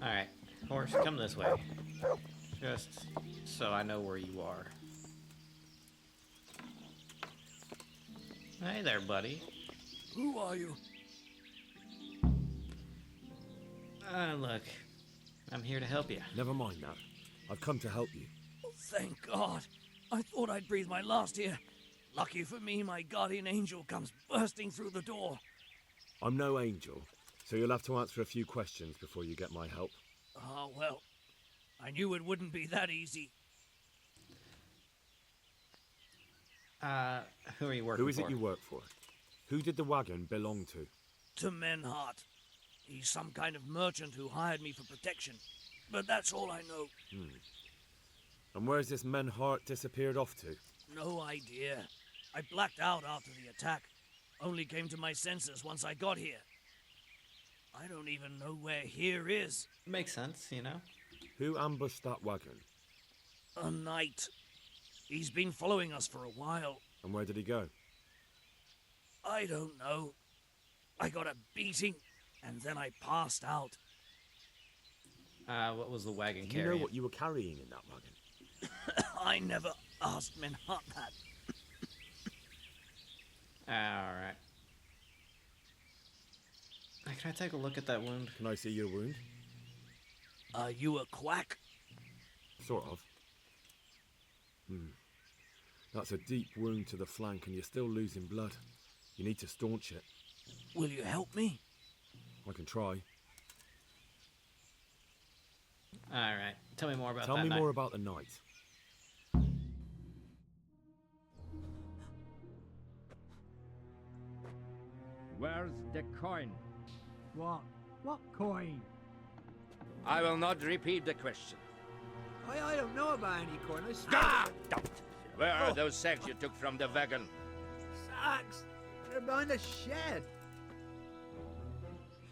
All right, horse, come this way. Just so I know where you are. Hey there, buddy. Who are you? Look, I'm here to help you. Never mind that. I've come to help you. Oh, thank God. I thought I'd breathe my last here. Lucky for me, my guardian angel comes bursting through the door. I'm no angel, so you'll have to answer a few questions before you get my help. Ah, well, I knew it wouldn't be that easy. Who are you working for? Who is it you work for? Who did the wagon belong to? To Menhart. He's some kind of merchant who hired me for protection. But that's all I know. And where's this Menhart disappeared off to? No idea. I blacked out after the attack. Only came to my senses once I got here. I don't even know where here is. Makes sense, you know? Who ambushed that wagon? A knight. He's been following us for a while. And where did he go? I don't know. I got a beating, and then I passed out. What was the wagon Do you carrying? know what you were carrying in that wagon? I never asked Menhart that. Alright. Can I take a look at that wound? Can I see your wound? Are you a quack? Sort of. That's a deep wound to the flank and you're still losing blood. You need to staunch it. Will you help me? I can try. Alright. Tell me more about Tell that me night. more about the night. Where's the coin? What? What coin? I will not repeat the question. I don't know about any coin. I swear. Ah! Don't! Where are those sacks you took from the wagon? Sacks! They're behind the shed.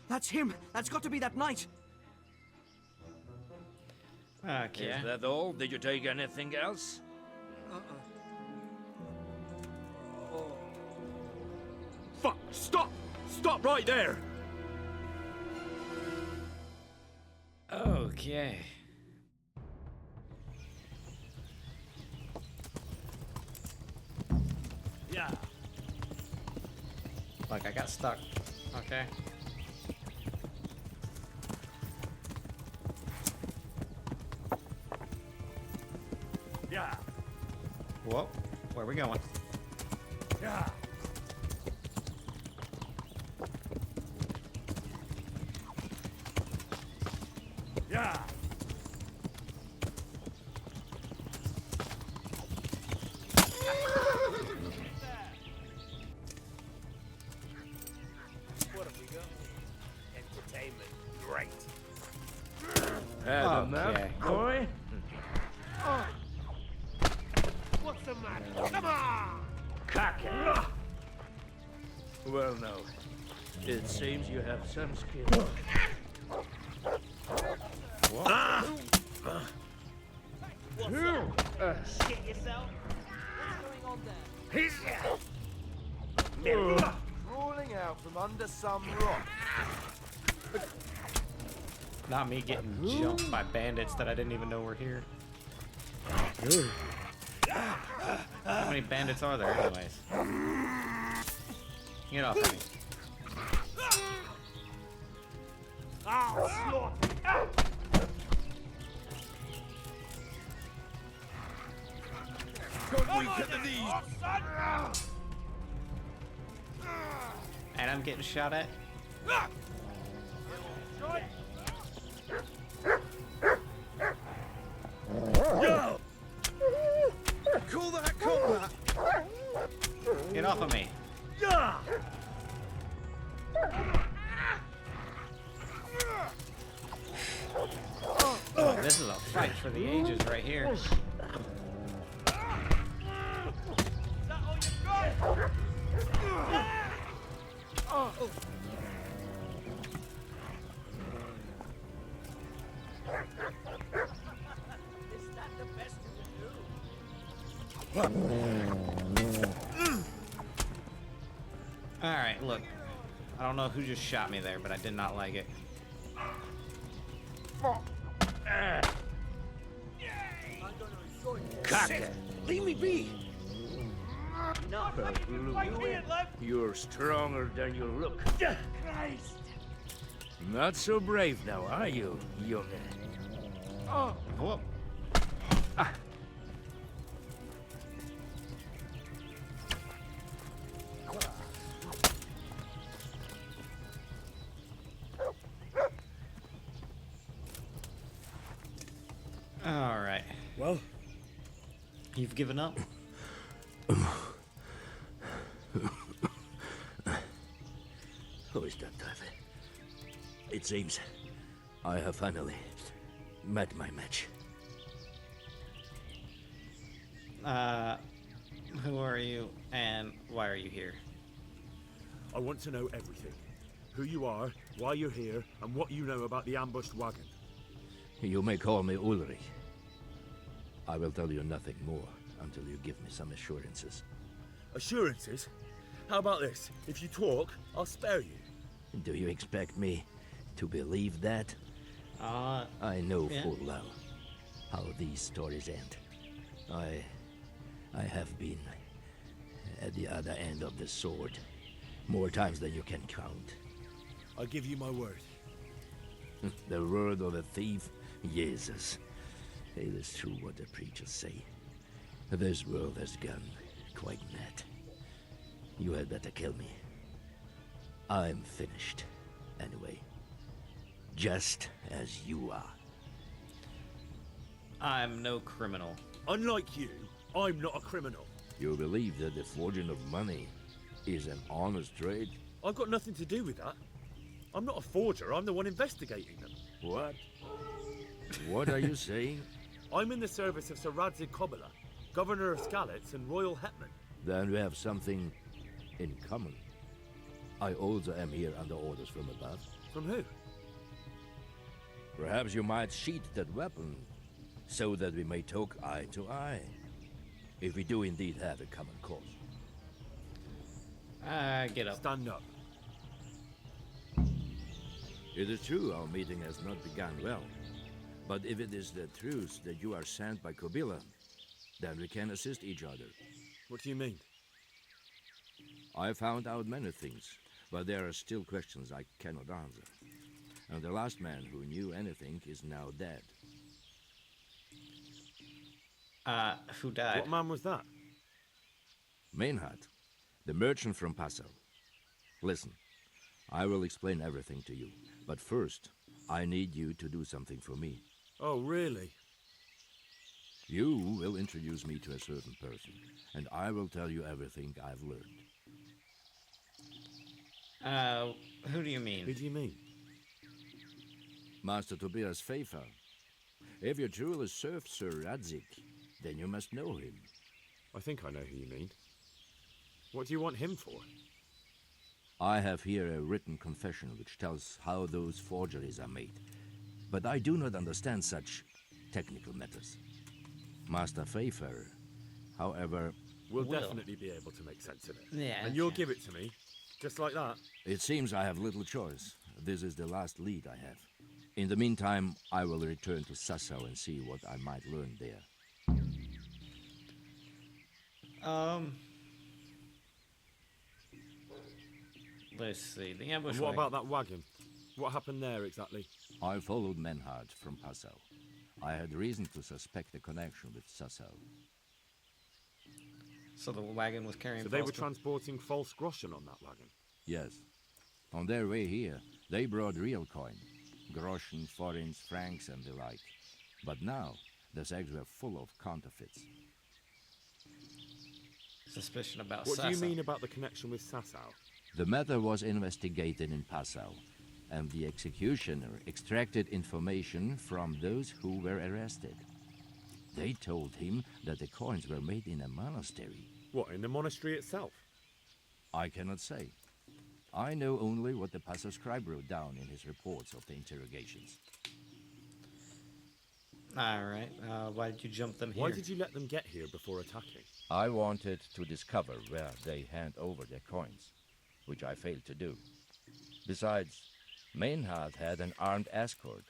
That's him! That's got to be that knight! Okay. Is that all? Did you take anything else? Fuck! Stop! Stop right there! Okay. Yeah. Like, I got stuck. Okay. Yeah. Whoa. Where are we going? Yeah. Yeah. What have we got? Entertainment. Great. Okay. boy. What's the matter? Come on! Cock it. Well, no. It seems you have some skill. What's Shit yourself? What's going on there? He's crawling out from under some rock. Not me getting jumped by bandits that I didn't even know were here. How many bandits are there, anyways? Get off of me. And I'm getting shot at. Call that combat! Get off of me. Oh, this is a fight for the ages right here. Alright, look. I don't know who just shot me there, but I did not like it. Cock it! Leave me be! You're stronger than you look. Christ! Not so brave now, are you, young? Oh, whoop. All right. Well, you've given up. Who is that, David? It seems I have finally met my match. Who are you and why are you here? I want to know everything. Who you are, why you're here, and what you know about the ambushed wagon. You may call me Ulrich. I will tell you nothing more until you give me some assurances. Assurances? How about this? If you talk, I'll spare you. Do you expect me to believe that? I know yeah. full well how these stories end. I have been at the other end of the sword more times than you can count. I give you my word. The word of a thief? Jesus. It is true what the preachers say. This world has gone quite mad. You had better kill me. I'm finished. Anyway. Just as you are. I'm no criminal. Unlike you, I'm not a criminal. You believe that the forging of money is an honest trade? I've got nothing to do with that. I'm not a forger, I'm the one investigating them. What? What are you saying? I'm in the service of Sir Radzig Kobyla, Governor of Skalitz and Royal Hetman. Then we have something in common. I also am here under orders from above. From who? Perhaps you might sheath that weapon, so that we may talk eye to eye. If we do indeed have a common cause. Get up. Stand up. It is true our meeting has not begun well. But if it is the truth that you are sent by Kobyla, then we can assist each other. What do you mean? I found out many things, but there are still questions I cannot answer. And the last man who knew anything is now dead. Who died? What man was that? Meinhard, the merchant from Passau. Listen, I will explain everything to you, but first, I need you to do something for me. Oh, really? You will introduce me to a certain person, and I will tell you everything I've learned. Who do you mean? Who do you mean? Master Tobias Pfeiffer. If you truly serve Sir Radzig, then you must know him. I think I know who you mean. What do you want him for? I have here a written confession which tells how those forgeries are made. But I do not understand such technical matters. Master Pfeiffer, however... We'll definitely be able to make sense of it. Yeah. And you'll give it to me, just like that. It seems I have little choice. This is the last lead I have. In the meantime, I will return to Sassau and see what I might learn there. Let's see. The ambush. And what wagon. about that wagon? What happened there exactly? I followed Menhard from Passau. I had reason to suspect a connection with Sassau. So the wagon was carrying. So they were false- transporting false Groschen on that wagon? Yes. On their way here, they brought real coin. Groschen, florins, francs, and the like. But now, the sacks were full of counterfeits. Suspicion about What do you Sassau. mean about the connection with Sassau? The matter was investigated in Passau, and the executioner extracted information from those who were arrested. They told him that the coins were made in a monastery. What, in the monastery itself? I cannot say. I know only what the Passau scribe wrote down in his reports of the interrogations. Alright, why did you jump them here? Why did you let them get here before attacking? I wanted to discover where they hand over their coins, which I failed to do. Besides, Maynard had an armed escort,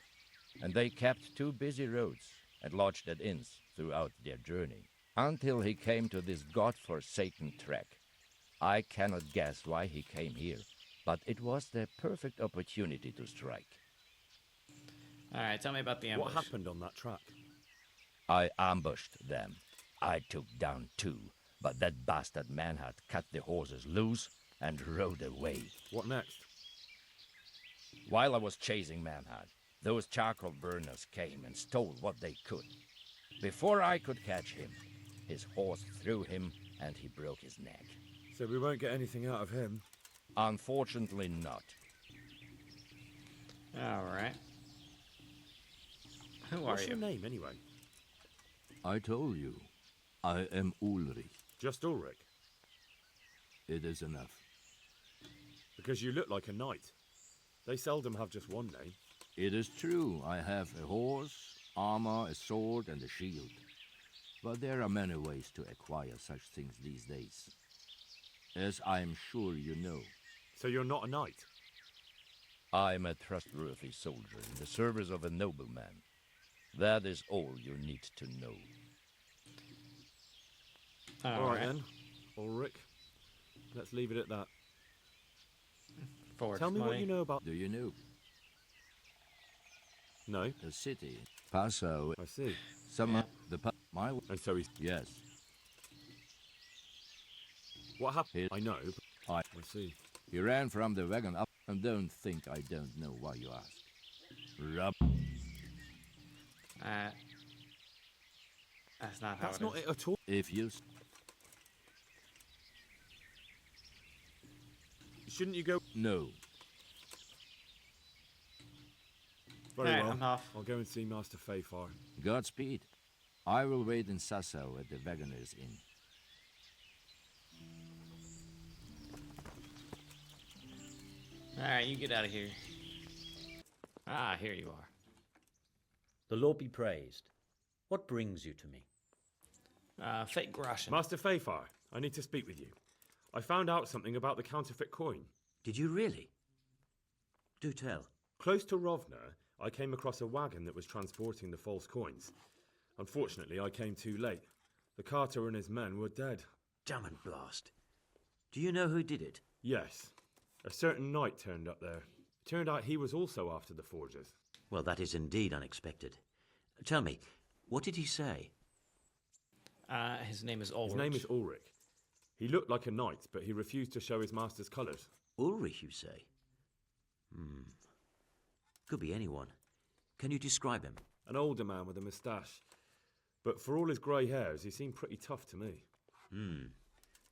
and they kept two busy roads and lodged at inns throughout their journey, until he came to this god-forsaken track. I cannot guess why he came here, but it was the perfect opportunity to strike. Alright, tell me about the ambush. What happened on that track? I ambushed them. I took down two, but that bastard Manhart cut the horses loose and rode away. What next? While I was chasing Manhart, those charcoal burners came and stole what they could. Before I could catch him, his horse threw him and he broke his neck. So we won't get anything out of him? Unfortunately not. Alright. Who are What's you? your name, anyway? I told you, I am Ulrich. Just Ulrich? It is enough. Because you look like a knight. They seldom have just one name. It is true, I have a horse, armor, a sword, and a shield. But there are many ways to acquire such things these days. As I am sure you know. So you're not a knight? I am a trustworthy soldier in the service of a nobleman. That is all you need to know. Alright then, Ulrich. Let's leave it at that. Tell me what you know about... Do you know? No. The city. Passau. I see. Some my... And so he's... Yes. What happened? I know. I see. He ran from the wagon up, and don't think I don't know why you ask. Rub. That's not how That's not it at all. If you... Shouldn't you go... No. Very Alright, well. I'm off. I'll go and see Master Fayfar. Godspeed. I will wait in Sassau at the Wagoner's Inn. Alright, you get out of here. Ah, here you are. The Lord be praised. What brings you to me? Fake Groschen. Master Fayfar, I need to speak with you. I found out something about the counterfeit coin. Did you really? Do tell. Close to Rovna, I came across a wagon that was transporting the false coins. Unfortunately, I came too late. The carter and his men were dead. Damn and blast. Do you know who did it? Yes. A certain knight turned up there. Turned out he was also after the forgers. Well, that is indeed unexpected. Tell me, what did he say? His name is Ulrich. His name is Ulrich. He looked like a knight, but he refused to show his master's colours. Ulrich, you say? Could be anyone. Can you describe him? An older man with a moustache. But for all his grey hairs, he seemed pretty tough to me.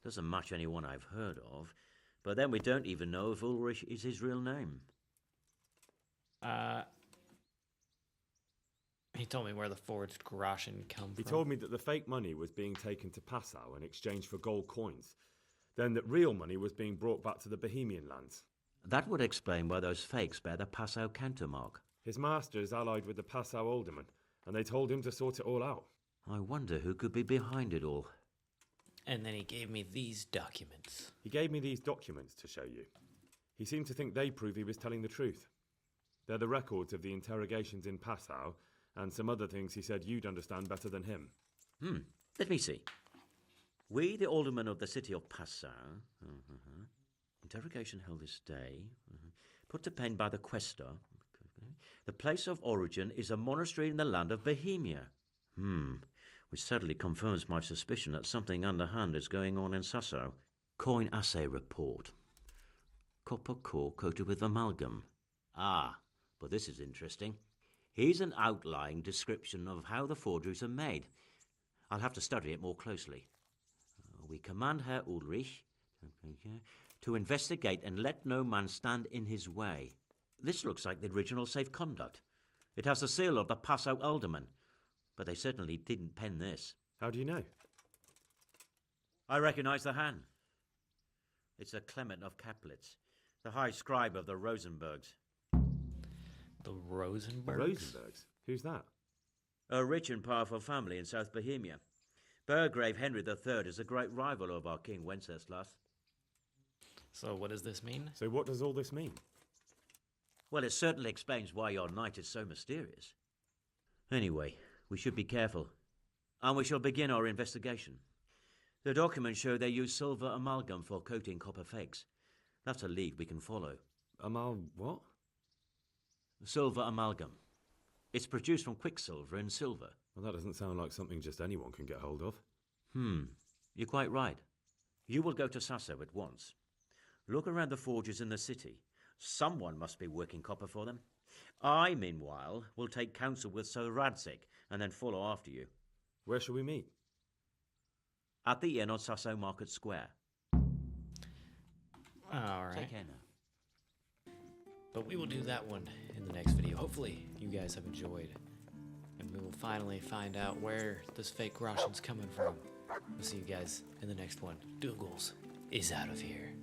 Doesn't match anyone I've heard of. But then we don't even know if Ulrich is his real name. He told me where the forged Groschen come from. He told me that the fake money was being taken to Passau in exchange for gold coins. Then that real money was being brought back to the Bohemian lands. That would explain why those fakes bear the Passau canter mark. His master is allied with the Passau alderman, and they told him to sort it all out. I wonder who could be behind it all. And then he gave me these documents. He gave me these documents to show you. He seemed to think they prove he was telling the truth. They're the records of the interrogations in Passau, and some other things he said you'd understand better than him. Let me see. We, the aldermen of the city of Passau, interrogation held this day, put to pen by the questor. The place of origin is a monastery in the land of Bohemia. Which certainly confirms my suspicion that something underhand is going on in Sasau. Coin assay report. Copper core coated with amalgam. Ah, but this is interesting. Here's an outline description of how the forgeries are made. I'll have to study it more closely. We command Herr Ulrich to investigate and let no man stand in his way. This looks like the original safe conduct. It has the seal of the Passau alderman, but they certainly didn't pen this. How do you know? I recognize the hand. It's a Clement of Kaplitz, the high scribe of the Rosenbergs. The Rosenbergs? Rosenbergs? Who's that? A rich and powerful family in South Bohemia. Burgrave Henry III is a great rival of our King Wenceslas. So what does this mean? So what does all this mean? Well, it certainly explains why your knight is so mysterious. Anyway, we should be careful, and we shall begin our investigation. The documents show they use silver amalgam for coating copper fakes. That's a lead we can follow. What? Silver amalgam. It's produced from quicksilver and silver. Well, that doesn't sound like something just anyone can get hold of. You're quite right. You will go to Sasau at once. Look around the forges in the city. Someone must be working copper for them. I, meanwhile, will take counsel with Sir Radzik and then follow after you. Where shall we meet? At the inn on Sasau Market Square. All right. Take care now. But we will do that one in the next video. Hopefully you guys have enjoyed. And we will finally find out where this fake Groschen's coming from. We'll see you guys in the next one. Dougals is out of here.